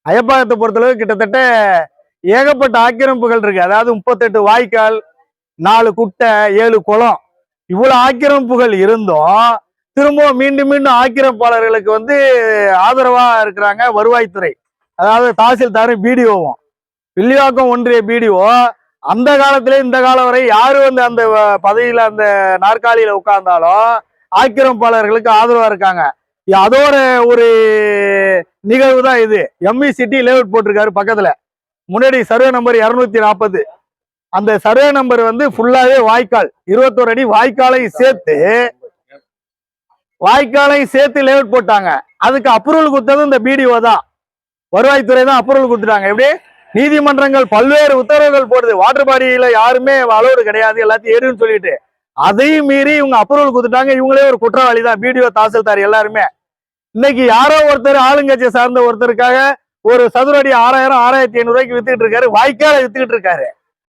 அயப்பாக்கத்தை பொறுத்தளவு கிட்டத்தட்ட ஏகப்பட்ட ஆக்கிரமிப்புகள் இருக்கு. அதாவது 38 வாய்க்கால், 4 குட்டை, 7 குளம், இவ்வளவு ஆக்கிரமிப்புகள் இருந்தும் திரும்பவும் மீண்டும் மீண்டும் ஆக்கிரமிப்பாளர்களுக்கு ஆதரவா இருக்கிறாங்க வருவாய்த்துறை. அதாவது தாசில்தாரும் பிடிஓவும். வில்லிவாக்கம் ஒன்றிய பிடிஓ அந்த காலத்திலே இந்த காலம் வரை யாரு அந்த பதவியில அந்த நாற்காலியில உட்கார்ந்தாலும் ஆக்கிரமிப்பாளர்களுக்கு ஆதரவா இருக்காங்க. அதோட ஒரு நிகழ்வு தான் இது. எம்இ சிட்டி லேஅவுட் போட்டிருக்காரு பக்கத்துல. முன்னாடி சர்வே நம்பர் 240. அந்த சர்வே நம்பர் ஃபுல்லாவே வாய்க்கால், 21 அடி வாய்க்காலையும் சேர்த்து லேஅவுட் போட்டாங்க. அதுக்கு அப்ரூவல் கொடுத்தது இந்த பிடிஓ தான், வருவாய்த்துறை தான் அப்ரூவல் கொடுத்துட்டாங்க. எப்படி நீதிமன்றங்கள் பல்வேறு உத்தரவுகள் போடுது, வாட்டர் பாடியில யாருமே அலோடு கிடையாது, எல்லாத்தையும் ஏறுன்னு சொல்லிட்டு, அதையும் மீறி இவங்க அப்ரூவல் கொடுத்துட்டாங்க. இவங்களே ஒரு குற்றவாளி தான், பிடிஓ தாசில்தார் எல்லாருமே. இன்னைக்கு யாரோ ஒருத்தர் ஆளுங்கட்சியை சார்ந்த ஒருத்தருக்காக ஒரு சதுர அடி 6000 6500 ரூபாய்க்கு வித்துக்கிட்டு இருக்காரு, வாய்க்கால வித்துக்கிட்டு இருக்காரு.